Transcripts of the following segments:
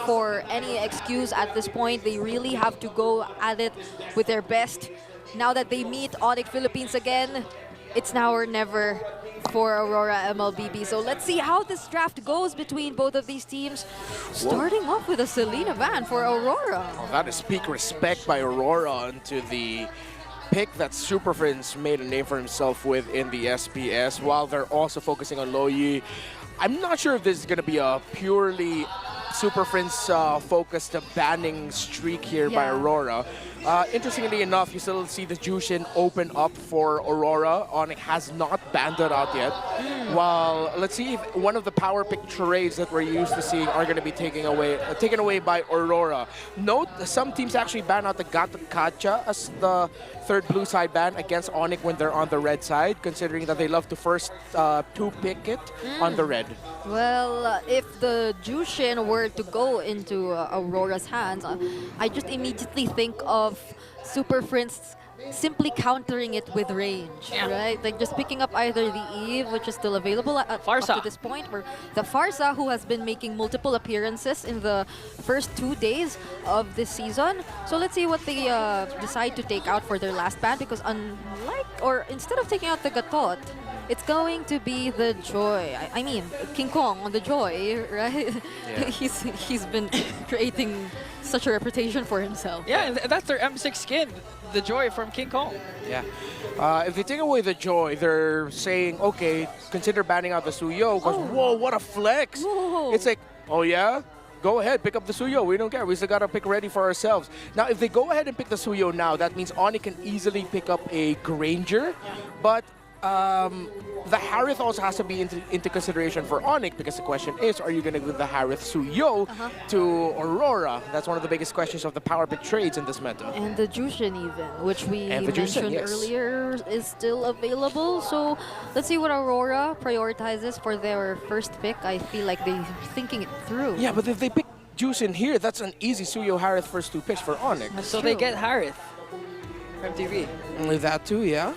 for any excuse at this point. They really have to go at it with their best. Now that they meet ONIC Philippines again, it's now or never for Aurora MLBB. So let's see how this draft goes between both of these teams. Starting off with a Selena Van for Aurora. Oh, that is peak respect by Aurora into the pick that Super Prince made a name for himself with in the SPS, while they're also focusing on Loyi. I'm not sure if this is going to be a purely Super Prince focused banning streak here by Aurora. Interestingly enough, you still see the Jushin open up for Aurora. ONIC has not banned it out yet. While let's see if one of the power pick trades that we're used to seeing are going to be taken away by Aurora. Note some teams actually ban out the Gato Kacha as the third blue side ban against ONIC when they're on the red side, considering that they love to first two-pick it on the red. Well, if the Jushin were to go into Aurora's hands, I just immediately think of Super Prince simply countering it with range, right? Like just picking up either the Eve, which is still available up to this point, or the Farsa, who has been making multiple appearances in the first 2 days of this season. So let's see what they decide to take out for their last ban, because instead of taking out the Gatot, it's going to be the Joy. I mean, King Kong on the Joy, right? Yeah. he's been creating such a reputation for himself. Yeah, and that's their M6 skin, the Joy from King Kong. Yeah. If they take away the Joy, they're saying, okay, consider banning out the Suyo. Because, whoa, what a flex. Whoa. It's like, oh yeah? Go ahead, pick up the Suyo. We don't care. We still got to pick ready for ourselves. Now, if they go ahead and pick the Suyo now, that means ONIC can easily pick up a Granger. But the Harith also has to be into consideration for ONIC, because the question is, are you going to give the Harith Suyo to Aurora? That's one of the biggest questions of the power pick trades in this meta. And the Jushin even, which we mentioned earlier, is still available. So let's see what Aurora prioritizes for their first pick. I feel like they're thinking it through. Yeah, but if they pick Jushin here, that's an easy Suyo Harith first two picks for ONIC. That's so true. they get Harith from TV. Only that too, yeah?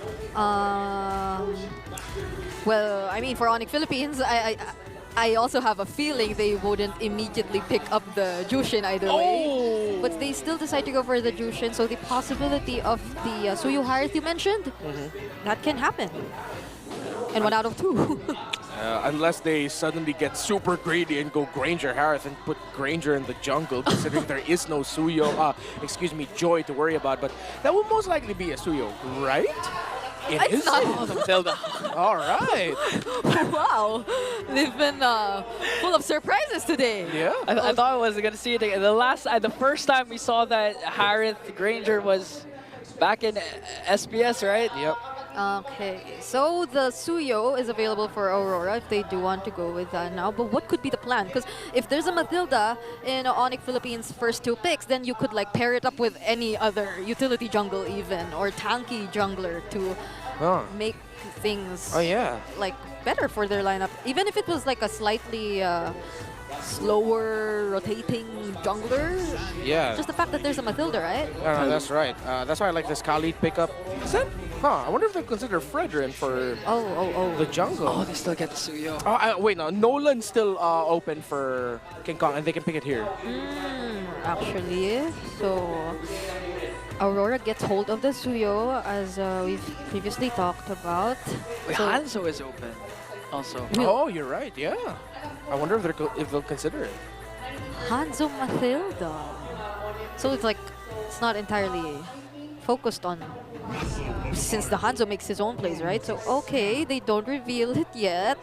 Well, I mean, for ONIC Philippines, I also have a feeling they wouldn't immediately pick up the Jushin either way. But they still decide to go for the Jushin, so the possibility of the Suyo Harith you mentioned, that can happen. And 1 out of 2. Unless they suddenly get super greedy and go Granger Harith and put Granger in the jungle, considering there is no Suyo, Joy to worry about. But that would most likely be a Suyo, right? It's not. Matilda. All right. Wow, they've been full of surprises today. Yeah. I thought I was going to see it again. The first time we saw that Harith Granger was back in SPS, right? Yep. Okay, so the Suyo is available for Aurora if they do want to go with that now. But what could be the plan? Because if there's a Matilda in ONIC Philippines' first 2 picks, then you could like pair it up with any other utility jungle even, or tanky jungler to make things like better for their lineup. Even if it was like a slightly slower rotating jungler. Yeah. Just the fact that there's a Matilda, right? That's right. That's why I like this Khalid pickup. Is that? I wonder if they consider Fredrin for the jungle. Oh, they still get the Suyo. Wait, no. Nolan's still open for King Kong, and they can pick it here. Actually, so Aurora gets hold of the Suyo, as we've previously talked about. Wait, So- Hanzo is open also. Oh, you're right. Yeah. I wonder if they'll consider it. Hanzo Matilda. So it's like, it's not entirely focused on, since the Hanzo makes his own plays, right? So okay, they don't reveal it yet.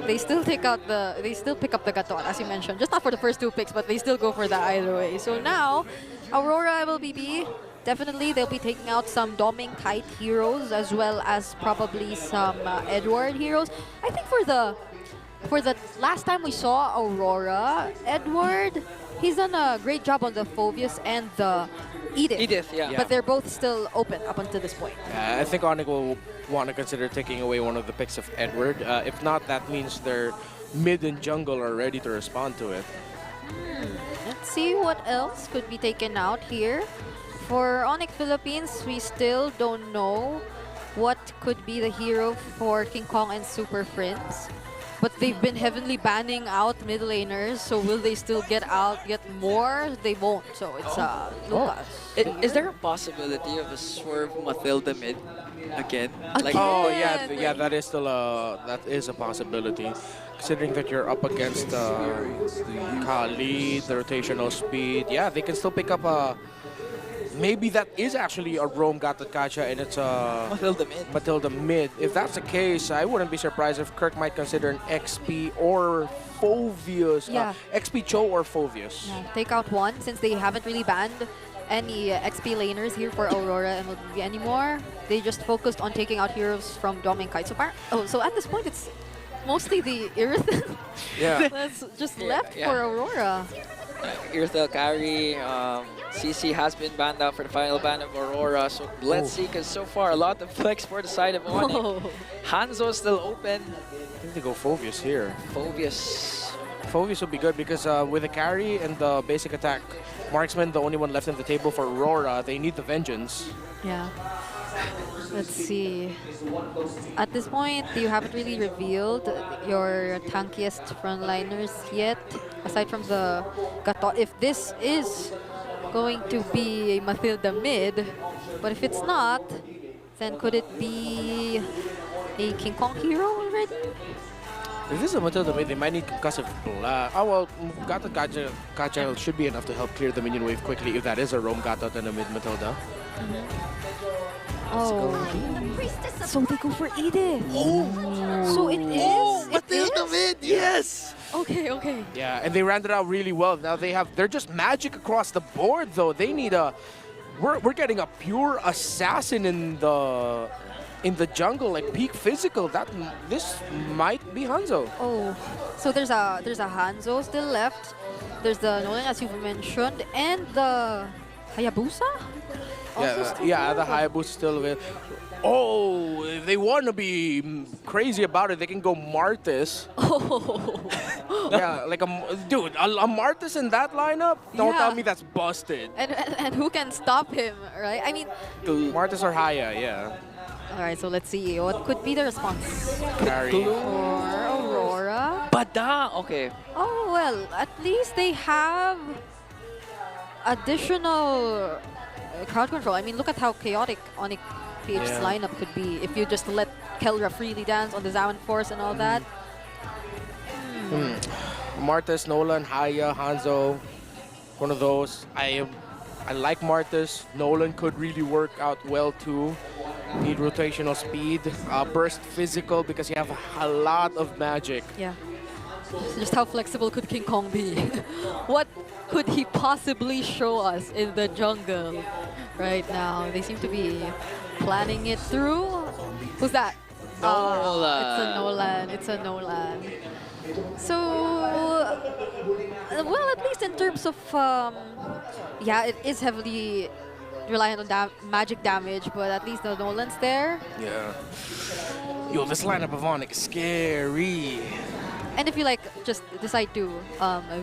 They still pick up the Gatot, as you mentioned. Just not for the first 2 picks, but they still go for that either way. So now, Aurora MLBB, definitely they'll be taking out some Doming Kite heroes, as well as probably some Edward heroes. I think for the last time we saw Aurora, Edward, he's done a great job on the Phoveus and the Edith. Yeah. But they're both still open up until this point. I think ONIC will want to consider taking away one of the picks of Edward. If not, that means their mid and jungle are ready to respond to it. Let's see what else could be taken out here. For ONIC Philippines, we still don't know what could be the hero for King Kong and Super Prince. But they've been heavily banning out mid laners, so will they still get more? They won't. So it's Lucas. Is there a possibility of a swerve Mathilda mid again? Oh Again. yeah, that is still a possibility. Considering that you're up against Kali, the rotational speed, yeah, they can still pick up a. Maybe that is actually a Rome Gatot Kacha and it's a Matilda mid. If that's the case, I wouldn't be surprised if Kirk might consider an XP or Phovius. Yeah. XP Cho or Phovius. Yeah, take out one since they haven't really banned any XP laners here for Aurora MLBB anymore. They just focused on taking out heroes from Dom and Kite. So at this point, it's mostly the Irith Yeah. that's just left for Aurora. Irithel carry. CC has been banned out for the final ban of Aurora. So let's see, because so far a lot of flex for the side of ONIC. Oh. Hanzo still open. I think they go Phovius here. Phovius. Phovius will be good because with the carry and the basic attack, Marksman, the only one left on the table for Aurora, they need the Vengeance. Yeah. Let's see. At this point, you haven't really revealed your tankiest frontliners yet, aside from the Gato. If this is going to be a Mathilda mid, but if it's not, then could it be a King Kong hero already? If this is a Matilda mid, they might need concussive blast. Oh well, Gatot Kacha should be enough to help clear the minion wave quickly if that is a Rome Gatot and a mid Matilda. Oh, so they go for Edith. Oh, so it is. Matilda mid, yes. Okay, okay. Yeah, and they ran it out really well. Now they're just magic across the board though. They need a. We're getting a pure assassin in the jungle, like peak physical. This might be Hanzo. Oh, so there's a Hanzo still left. There's the Nolan, as you've mentioned, and the Hayabusa. Yeah, the Hayabusa still available. Oh, if they want to be crazy about it, they can go Martis. Oh. Yeah, like dude, a Martis in that lineup? Don't Yeah. tell me that's busted. And who can stop him, right? I mean, Martis or Haya, yeah. all right, so let's see. What could be the response Carry. for Aurora? Bada! Okay. Oh, well, at least they have additional crowd control. I mean, look at how chaotic ONIC PH's lineup could be if you just let Kelra freely dance on the Zaman Force and all that. Martis, Nolan, Haya, Hanzo, one of those. I like Martis. Nolan could really work out well too. Need rotational speed, burst physical because you have a lot of magic. Yeah. Just how flexible could King Kong be? What could he possibly show us in the jungle right now? They seem to be planning it through. Who's that? It's a Nolan. It's a Nolan. So, well, at least in terms of, yeah, it is heavily reliant on magic damage, but at least the Nolan's there. Yeah. Yo, this lineup of ONIC is scary. And if you like just decide to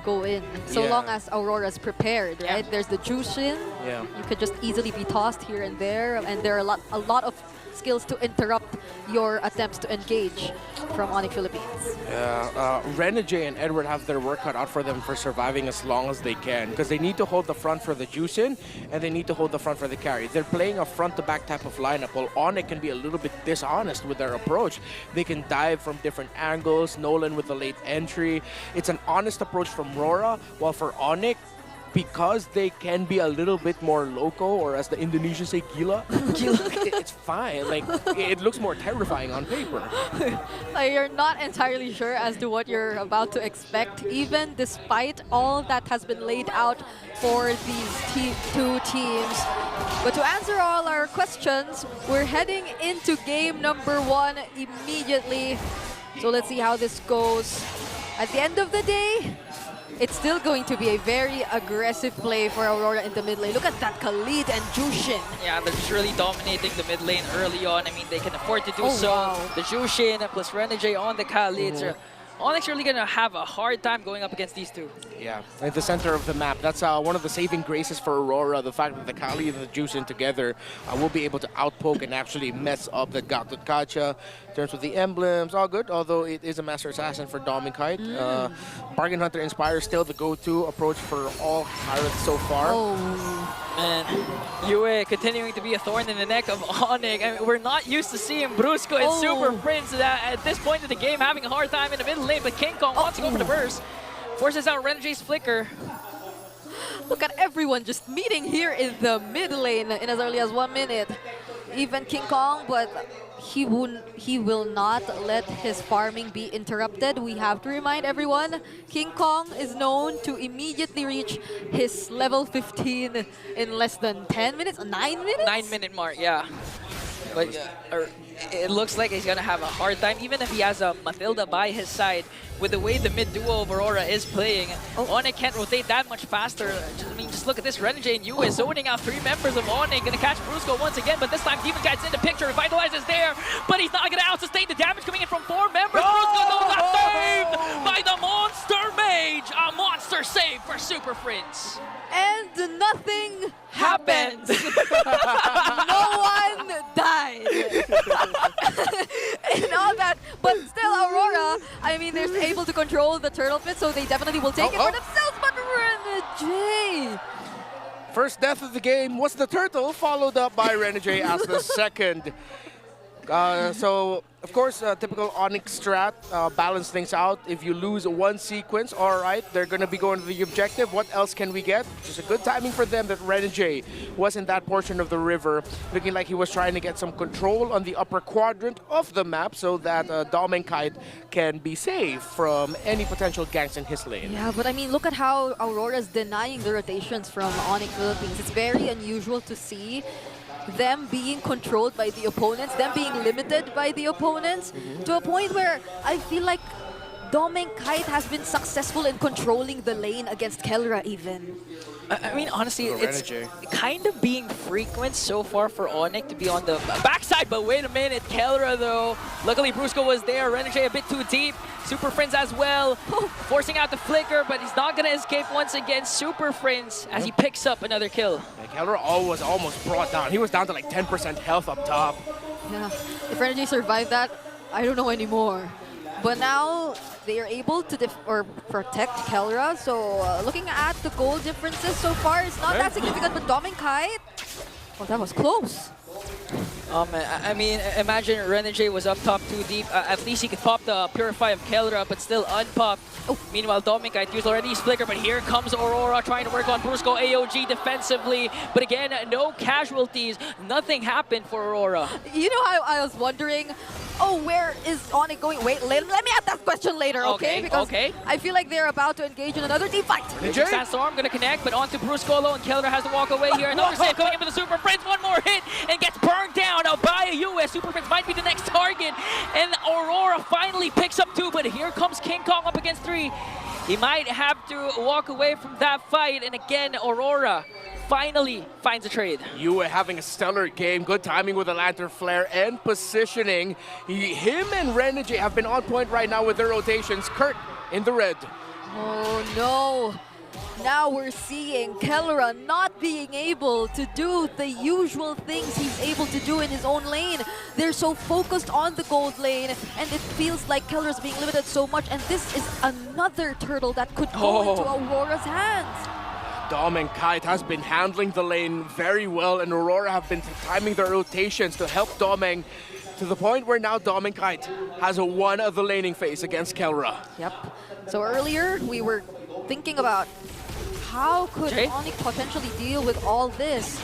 go in, so long as Aurora's prepared, right? There's the Jushin. Yeah. You could just easily be tossed here and there, and there are a lot of skills to interrupt your attempts to engage from ONIC Philippines. Yeah, Renegade and Edward have their work cut out for them for surviving as long as they can because they need to hold the front for the Jushin and they need to hold the front for the carry. They're playing a front-to-back type of lineup while ONIC can be a little bit dishonest with their approach. They can dive from different angles, Nolan with the late entry. It's an honest approach from Rora, while for ONIC, because they can be a little bit more loco, or as the Indonesians say, gila, it's fine. Like, it looks more terrifying on paper. Like, you're not entirely sure as to what you're about to expect, even despite all that has been laid out for these two teams. But to answer all our questions, we're heading into game number 1 immediately. So let's see how this goes. At the end of the day, it's still going to be a very aggressive play for Aurora in the mid lane. Look at that, Khalid and Jushin. Yeah, they're just really dominating the mid lane early on. I mean, they can afford to do so. Wow. The Jushin plus Renegade on the Khalids are ONIC's really going to have a hard time going up against these two. Yeah, at the center of the map. That's one of the saving graces for Aurora, the fact that the Kali and the Juicing together will be able to outpoke and actually mess up the Gatot Kacha. In terms of the emblems, all good, although it is a Master Assassin for Dom and Kite. Bargain Hunter Inspire still the go-to approach for all pirates so far. And Yue continuing to be a thorn in the neck of ONIC. I mean, we're not used to seeing Brusco and Super Prince at this point of the game having a hard time in the middle lane, but King Kong wants to go for the burst. Forces out Renegades Flicker. Look at everyone just meeting here in the mid lane in as early as 1 minute. Even King Kong, but he will not let his farming be interrupted. We have to remind everyone, King Kong is known to immediately reach his level 15 in less than 10 minutes, 9 minutes? 9-minute mark, yeah. But it looks like he's going to have a hard time, even if he has a Mathilda by his side. With the way the mid duo of Aurora is playing, ONIC can't rotate that much faster. Just look at this. Renegade and Yue zoning out 3 members of ONIC. Going to catch Brusco once again, but this time Demon Kite's in the picture. Revitalize is there, but he's not going to out-sustain the damage coming in from 4 members. Brusco got saved by the Monster Mage. A monster save for Super Prince. And nothing Happened. No one died. And all that, but still Aurora, I mean, they're able to control the turtle pit, so they definitely will take it for themselves, but Renegade. First death of the game was the turtle, followed up by Renegade as the second. So, of course, typical ONIC strat, balance things out. If you lose one sequence, all right, they're going to be going to the objective. What else can we get? Just a good timing for them that Renegade was in that portion of the river, looking like he was trying to get some control on the upper quadrant of the map so that Dom and Kite can be saved from any potential ganks in his lane. Yeah, but I mean, look at how Aurora's denying the rotations from ONIC Philippines. It's very unusual to see them being controlled by the opponents, them being limited by the opponents, to a point where I feel like Dom and Kite has been successful in controlling the lane against Kelra even. I mean, honestly, it's kind of being frequent so far for ONIC to be on the backside, but wait a minute, Kelra though. Luckily, Brusco was there, Renegade a bit too deep, Super Friends as well, forcing out the flicker, but he's not going to escape once again. Super Friends as he picks up another kill. Yeah, Kelra was almost brought down. He was down to like 10% health up top. Yeah, if Renegade survived that, I don't know anymore. But now they are able to protect Kelra. So looking at the goal differences so far, it's not that significant. But Dom and Kite, oh, that was close. I mean, imagine Renegade was up top too deep. At least he could pop the Purify of Kelra, but still unpopped. Meanwhile, Dom and Kite used already his flicker, but here comes Aurora trying to work on Brusco AOG defensively. But again, no casualties. Nothing happened for Aurora. You know how I was wondering, where is ONIC going? Wait, let me ask that question later, okay? Because I feel like they're about to engage in another team fight. Sandstorm gonna connect, but onto Brusco alone. Kelra has to walk away here. Another save coming in for the Super Prince. One more hit and gets burned down by a US. Super Prince might be the next target. And Aurora finally picks up 2, but here comes King Kong up against 3. He might have to walk away from that fight. And again, Aurora finally finds a trade. Yue having a stellar game, good timing with the Lantern Flare and positioning. Him and Renegade have been on point right now with their rotations. Kurt in the red. Oh no. Now we're seeing Kelra not being able to do the usual things he's able to do in his own lane. They're so focused on the gold lane, and it feels like Kelra's being limited so much, and this is another turtle that could go into Aurora's hands. Dom and Kite has been handling the lane very well, and Aurora have been timing their rotations to help Domeng to the point where now Dom and Kite has won the laning phase against Kelra. Yep. So earlier we were thinking about how could ONIC potentially deal with all this?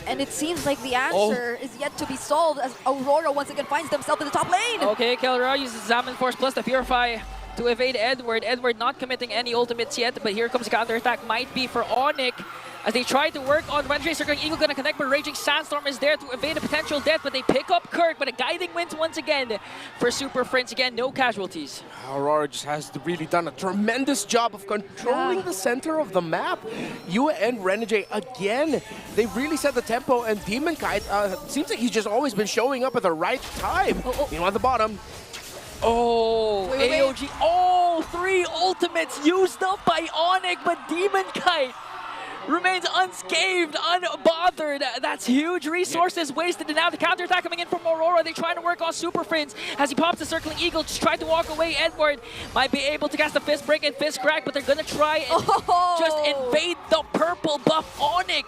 And it seems like the answer is yet to be solved as Aurora once again finds themselves in the top lane. Okay, Kelra uses Zaman Force plus the Purify to evade Edward. Edward not committing any ultimates yet, but here comes a counter-attack. Might be for ONIC as they try to work on Renegade. Circling Eagle gonna connect, but Raging Sandstorm is there to evade a potential death, but they pick up Kirk, but a guiding wins once again for Super Friends. Again, no casualties. Aurora just has really done a tremendous job of controlling the center of the map. Yue and Renegade, again, they really set the tempo, and Demon Kite seems like he's just always been showing up at the right time. Meanwhile, at the bottom, Oh, Wait. AOG, all 3 ultimates used up by ONIC, but Demon Kite remains unscathed, unbothered. That's huge resources wasted, and now the counterattack coming in from Aurora. They're trying to work on Super Prince as he pops the Circling Eagle, just tried to walk away. Edward might be able to cast the Fist Break and Fist Crack, but they're gonna try and just invade the purple buff ONIC.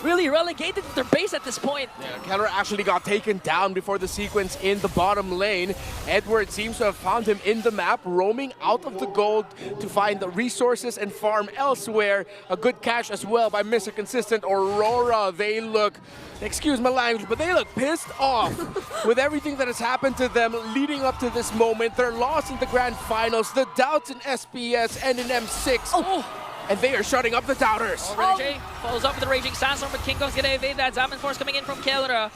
Really relegated to their base at this point. Yeah, Keller actually got taken down before the sequence in the bottom lane. Edward seems to have found him in the map, roaming out of the gold to find the resources and farm elsewhere. A good catch as well by Mr. Consistent. Aurora, they look, excuse my language, but they look pissed off with everything that has happened to them leading up to this moment. They're lost in the grand finals. The doubts in SPS and in M6. And they are shutting up the doubters. Renegade follows up with the Raging Sandstorm, but King Kong's gonna evade that. Zaman Force coming in from Kellera.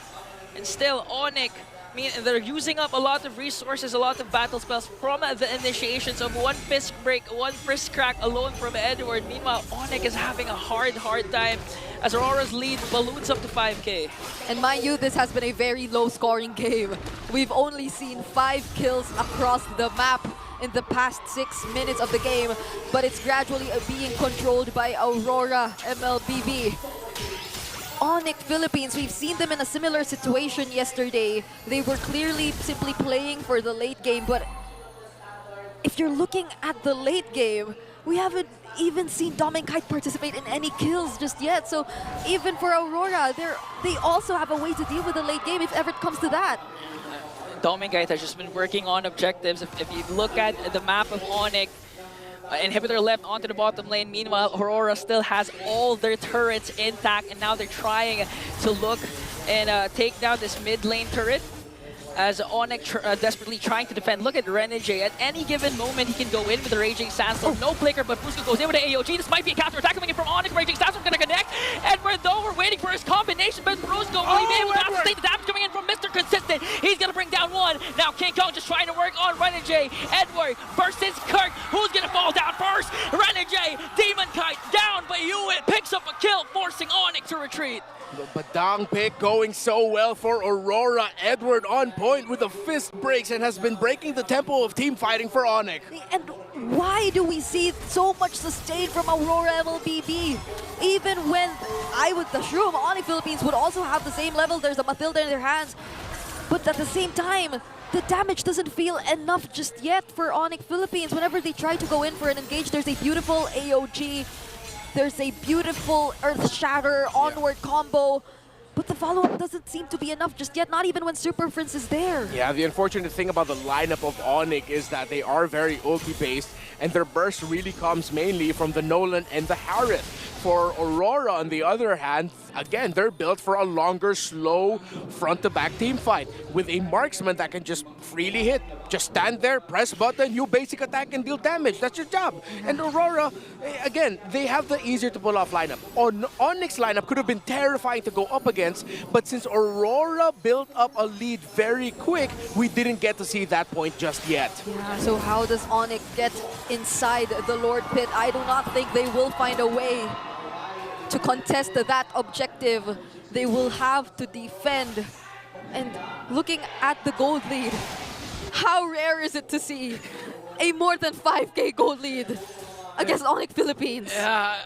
And still, ONIC, I mean, they're using up a lot of resources, a lot of battle spells from the initiations of 1 Fist Break, 1 Fist Crack alone from Edward. Meanwhile, ONIC is having a hard time as Aurora's lead balloons up to 5K. And mind you, this has been a very low-scoring game. We've only seen 5 kills across the map in the past 6 minutes of the game, but it's gradually being controlled by Aurora MLBB. ONIC Philippines, we've seen them in a similar situation yesterday. They were clearly simply playing for the late game, but if you're looking at the late game, we haven't even seen Dom and Kite participate in any kills just yet. So even for Aurora, they also have a way to deal with the late game if ever it comes to that. Domingite has just been working on objectives. If you look at the map of ONIC, inhibitor left onto the bottom lane. Meanwhile, Aurora still has all their turrets intact, and now they're trying to look and take down this mid lane turret. As ONIC desperately trying to defend. Look at Renegade. At any given moment, he can go in with the Raging Sandstorm. No flicker, but Brusco goes in with the AOG. This might be a counter-attack coming in from ONIC. Raging Sandstorm gonna connect. Edward, though, we're waiting for his combination, but Brusco will be able to sustain the damage coming in from Mr. Consistent. He's gonna bring down 1. Now King Kong just trying to work on Renegade. Edward versus Kirk. Who's gonna fall down first? Renegade, Demon Kite down, but Hewitt picks up a kill, forcing ONIC to retreat. The Badang pick going so well for Aurora. Edward on point with the fist breaks and has been breaking the tempo of team fighting for ONIC. And why do we see so much sustain from Aurora MLBB? Even when I would assume ONIC Philippines would also have the same level, there's a Matilda in their hands. But at the same time, the damage doesn't feel enough just yet for ONIC Philippines. Whenever they try to go in for an engage, there's a beautiful AOG. There's a beautiful Earth Shatter onward combo, but the follow-up doesn't seem to be enough just yet, not even when Super Prince is there. Yeah, the unfortunate thing about the lineup of ONIC is that they are very ulti-based, and their burst really comes mainly from the Nolan and the Harith. For Aurora, on the other hand, again, they're built for a longer, slow, front-to-back team fight with a marksman that can just freely hit. Just stand there, press button, you basic attack and deal damage. That's your job. And Aurora, again, they have the easier to pull off lineup. ONIC's lineup could have been terrifying to go up against, but since Aurora built up a lead very quick, we didn't get to see that point just yet. Yeah, so how does ONIC get inside the Lord Pit? I do not think they will find a way to contest that objective. They will have to defend. And looking at the gold lead, how rare is it to see a more than 5K gold lead against ONIC Philippines? I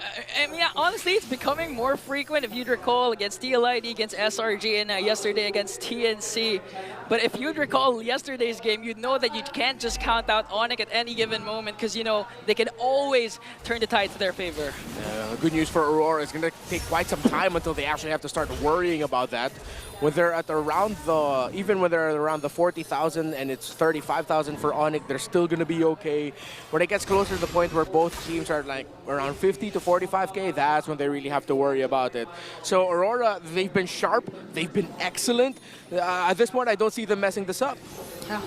mean, yeah, honestly, it's becoming more frequent. If you'd recall, against TLID, against SRG, and yesterday against TNC. But if you'd recall yesterday's game, you'd know that you can't just count out ONIC at any given moment because, you know, they can always turn the tide to their favor. Good news for Aurora. It's going to take quite some time until they actually have to start worrying about that. When they're at around the, even when they're around the 40,000 and it's 35,000 for ONIC, they're still going to be okay. When it gets closer to the point where both teams are like around 50 to 45K, that's when they really have to worry about it. So Aurora, they've been sharp, they've been excellent. At this point, I don't see them messing this up. Yeah.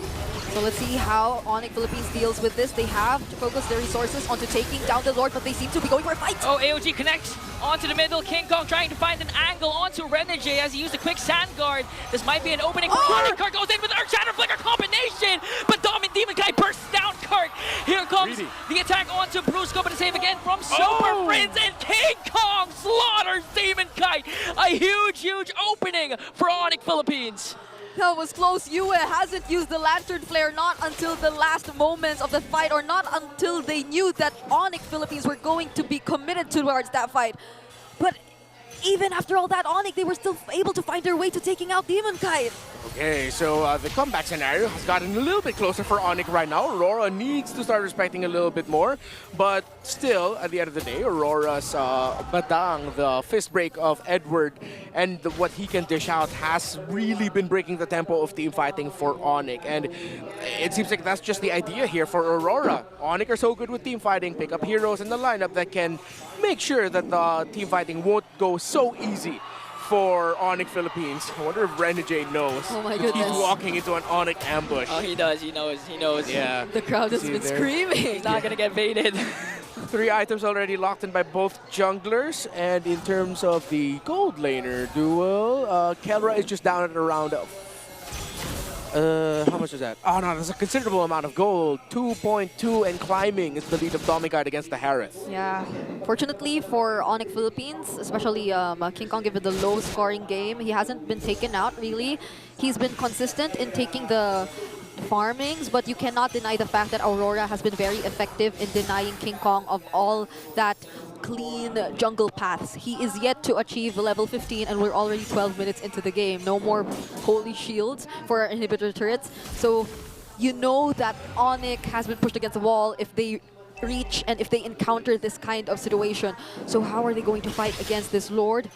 So let's see how ONIC Philippines deals with this. They have to focus their resources onto taking down the Lord, but they seem to be going for a fight. Oh, AOG connects onto the middle. King Kong trying to find an angle onto Renegade as he used a quick sand guard. This might be an opening for ONIC. Kirk goes in with Earth Shatter Flicker combination, but Dom and Demon Guy bursts down Kirk. Here comes the attack onto Brusco, but a save again from Super Prince, and King Kong slaughters Demon Kite. A huge, huge opening for ONIC Philippines. That was close. Yue hasn't used the Lantern Flare not until the last moments of the fight, or not until they knew that ONIC Philippines were going to be committed towards that fight. But even after all that ONIC, they were still able to find their way to taking out Demon Kite. Okay, so the comeback scenario has gotten a little bit closer for ONIC right now. Aurora needs to start respecting a little bit more, but still, at the end of the day, Aurora's badang, the fist break of Edward, and what he can dish out has really been breaking the tempo of team fighting for ONIC. And it seems like that's just the idea here for Aurora. ONIC are so good with team fighting, pick up heroes in the lineup that can make sure that the team fighting won't go so easy for ONIC Philippines. I wonder if Renegade knows. Oh my If goodness. he's walking into an ONIC ambush. Oh, he does. He knows. He knows. Yeah. The crowd has See been there? screaming. He's not going to get baited. 3 items already locked in by both junglers. And in terms of the gold laner duel, Kelra is just down at around... how much is that? Oh no, there's a considerable amount of gold. 2.2 and climbing is the lead of Domicide against the Harith. Yeah, fortunately for ONIC Philippines, especially King Kong, given the low scoring game, he hasn't been taken out really. He's been consistent in taking the farmings, but you cannot deny the fact that Aurora has been very effective in denying King Kong of all that clean jungle paths. He is yet to achieve level 15 and we're already 12 minutes into the game. No more holy shields for our inhibitor turrets. So you know that ONIC has been pushed against the wall if they reach and if they encounter this kind of situation. So how are they going to fight against this Lord?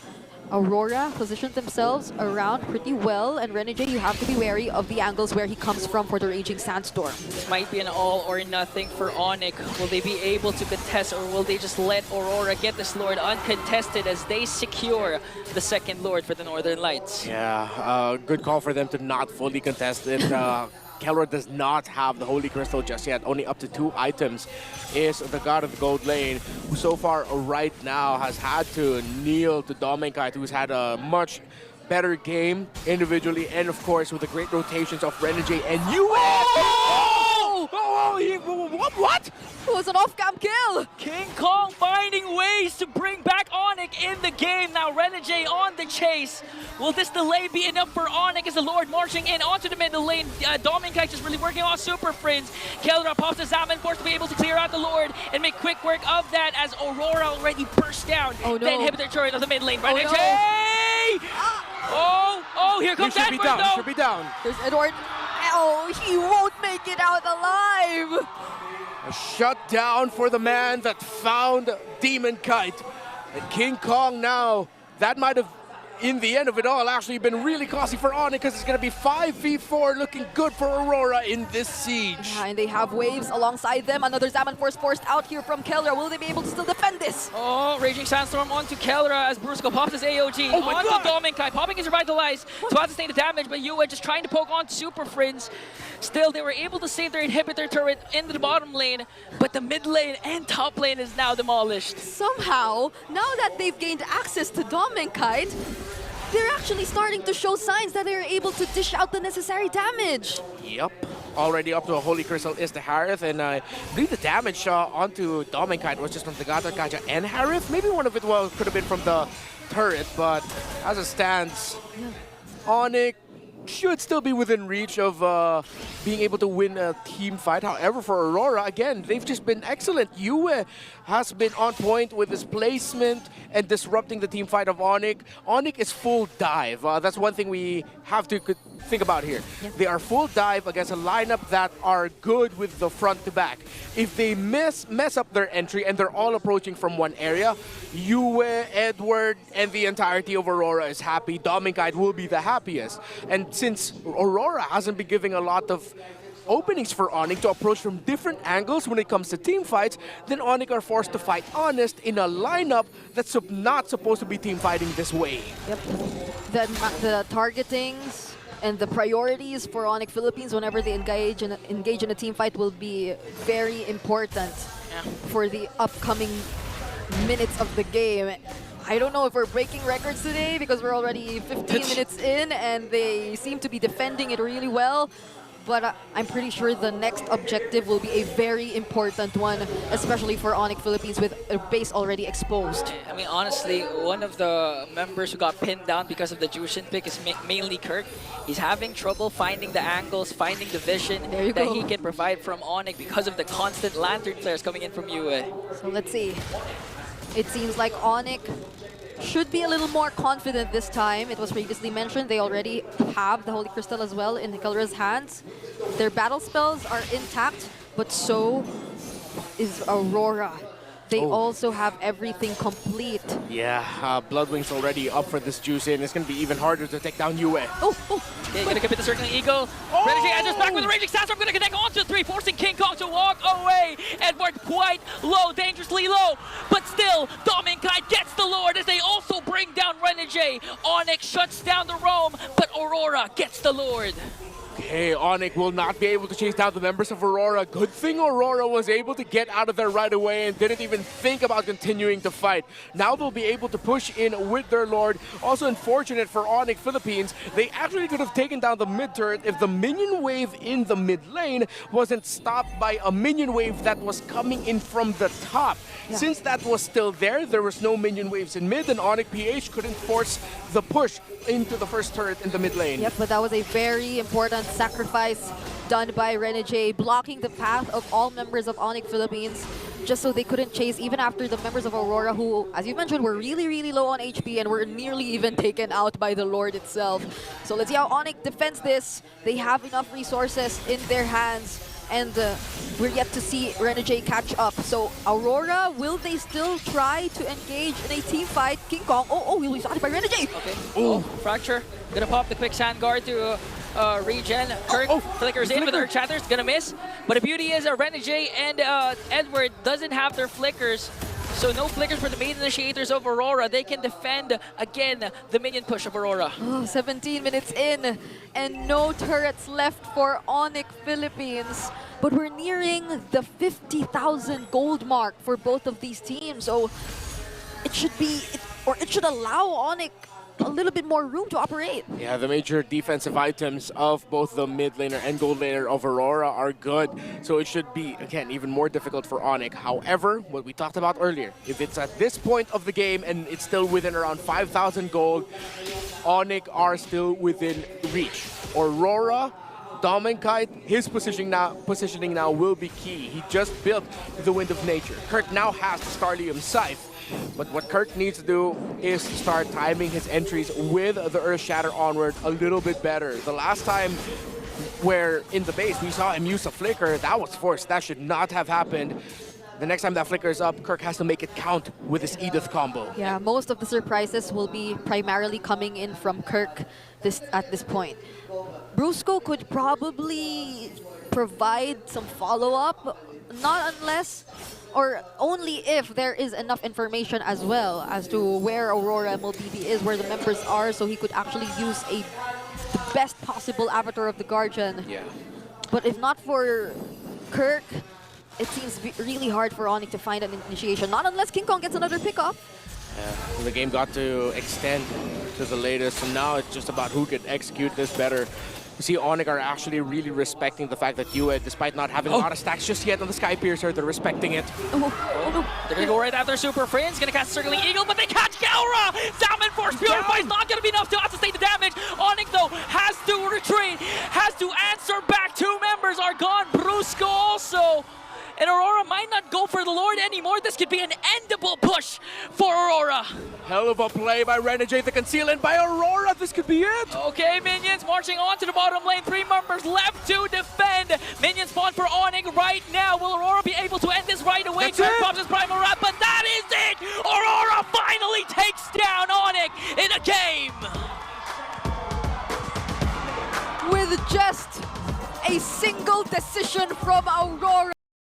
Aurora positioned themselves around pretty well, and Renegade, you have to be wary of the angles where he comes from for the Raging Sandstorm. This might be an all or nothing for ONIC. Will they be able to contest, or will they just let Aurora get this Lord uncontested as they secure the second Lord for the Northern Lights? Yeah, good call for them to not fully contest it. Kelra does not have the Holy Crystal just yet. Only up to 2 items is the God of the Gold Lane, who so far right now has had to kneel to Dominic, who's had a much better game individually, and of course with the great rotations of Renegade and US. What? It was an off-cam kill! King Kong finding ways to bring back ONIC in the game. Now Renegade on the chase. Will this delay be enough for ONIC as the Lord marching in onto the middle lane? Dominic just really working on Super Friends. Kelra pops the Zaman, forced to be able to clear out the Lord and make quick work of that as Aurora already burst down Oh, no. the inhibitor turret of the mid lane. Oh, Renegade! no. Oh, here He comes should be Edward down. though. Should be down. There's Edward. Oh, he won't make it out alive! A shutdown for the man that found Demon Kite. And King Kong now, that might have, in the end of it all, actually been really costly for ONIC because it's going to be 5v4, looking good for Aurora in this siege. Yeah, and they have waves alongside them. Another Zaman Force forced out here from Kelra. Will they be able to still defend this? Oh, Raging Sandstorm onto Kelra as Brusco pops his AOG Oh my onto God. Dominkai, popping his Revitalize to have to sustain the damage, but Yue just trying to poke on Super Friends. Still, they were able to save their inhibitor turret into the bottom lane, but the mid lane and top lane is now demolished. Somehow, now that they've gained access to Dominkite, they're actually starting to show signs that they're able to dish out the necessary damage. Yep. Already up to a Holy Crystal is the Harith, and I believe the damage onto Dominic was just from the Gata Kaja and Harith. Maybe one of it could have been from the turret, but as it stands, ONIC should still be within reach of being able to win a team fight. However, for Aurora, again, they've just been excellent. Yue has been on point with his placement and disrupting the team fight of ONIC. ONIC is full dive. That's one thing we have to think about here. Yep. They are full dive against a lineup that are good with the front to back. If they mess up their entry and they're all approaching from one area, Yue, Edward, and the entirety of Aurora is happy. Dominic will be the happiest. And since Aurora hasn't been giving a lot of openings for ONIC to approach from different angles when it comes to team fights, then ONIC are forced to fight honest in a lineup that's not supposed to be team fighting this way. Yep. The targetings and the priorities for ONIC Philippines whenever they engage in a team fight will be very important for the upcoming minutes of the game. I don't know if we're breaking records today because we're already 15 minutes in and they seem to be defending it really well. but I'm pretty sure the next objective will be a very important one, especially for ONIC Philippines with a base already exposed. I mean, honestly, one of the members who got pinned down because of the Jushin pick is mainly Kirk. He's having trouble finding the angles, finding the vision that he can provide from ONIC because of the constant lantern flares coming in from UA. So let's see. It seems like ONIC should be a little more confident this time. It was previously mentioned they already have the Holy Crystal as well in Nicolara's hands. Their battle spells are intact, but so is Aurora. They also have everything complete. Yeah, Bloodwing's already up for this juice in. It's going to be even harder to take down Yue. Okay, gonna commit the Circling Eagle. Renegade enters back with a Raging Sandstorm, gonna connect onto 3, forcing King Kong to walk away. Edward quite low, dangerously low, but still, Dominkai gets the Lord as they also bring down Renegade. ONIC shuts down the roam, but Aurora gets the Lord. Okay, ONIC will not be able to chase down the members of Aurora. Good thing Aurora was able to get out of there right away and didn't even think about continuing to fight. Now they'll be able to push in with their Lord. Also unfortunate for ONIC Philippines, they actually could have taken down the mid turret if the minion wave in the mid lane wasn't stopped by a minion wave that was coming in from the top. Yeah. Since that was still there was no minion waves in mid, and ONIC PH couldn't force the push into the first turret in the mid lane. Yep, but that was a very important sacrifice done by Renegade, blocking the path of all members of ONIC Philippines just so they couldn't chase even after the members of Aurora who, as you mentioned, were really low on HP and were nearly even taken out by the Lord itself. So let's see how ONIC defends this. They have enough resources in their hands, and we're yet to see Renegade catch up. So Aurora, will they still try to engage in a team fight? King Kong, he'll be shot by Renegade. Okay, Fracture, gonna pop the quick sand guard to regen. Kirk flickers in, but their chatter's gonna miss. But the beauty is Renegade and Edward doesn't have their flickers. So no flickers for the main initiators of Aurora. They can defend, again, the minion push of Aurora. 17 minutes in, and no turrets left for ONIC Philippines. But we're nearing the 50,000 gold mark for both of these teams. So it should allow ONIC a little bit more room to operate. Yeah, the major defensive items of both the mid laner and gold laner of Aurora are good. So it should be, again, even more difficult for ONIC. However, what we talked about earlier, if it's at this point of the game and it's still within around 5,000 gold, ONIC are still within reach. Aurora, Dominkai, his positioning now will be key. He just built the Wind of Nature. Kirk now has the Starlium Scythe. But what Kirk needs to do is start timing his entries with the Earth Shatter onward a little bit better. The last time where in the base we saw him use a flicker, that was forced. That should not have happened. The next time that flicker is up, Kirk has to make it count with his Edith combo. Yeah, most of the surprises will be primarily coming in from Kirk at this point. Brusco could probably provide some follow-up, not unless or only if there is enough information as well as to where Aurora MLBB is, where the members are, so he could actually use the best possible avatar of the Guardian. Yeah. But if not for Kirk, it seems really hard for ONIC to find an initiation, not unless King Kong gets another pickup. The game got to extend to the latest, and now it's just about who can execute this better. You see, ONIC are actually really respecting the fact that Yue, despite not having a lot of stacks just yet on the Sky Piercer, they're respecting it. No. They're gonna go right after Super Friends, gonna cast Circling Eagle, but they catch Gaura! Salmon Force Purify is not gonna be enough to sustain the damage. ONIC, though, has to retreat, has to answer back. Two members are gone, Brusco also. And Aurora might not go for the Lord anymore. This could be an endable push for Aurora. Hell of a play by Renegade, the concealment by Aurora. This could be it. Okay, minions marching on to the bottom lane. 3 members left to defend. Minions spawn for ONIC right now. Will Aurora be able to end this right away? That's it. Pops his Primal Wrap, but that is it. Aurora finally takes down ONIC in a game. With just a single decision from Aurora,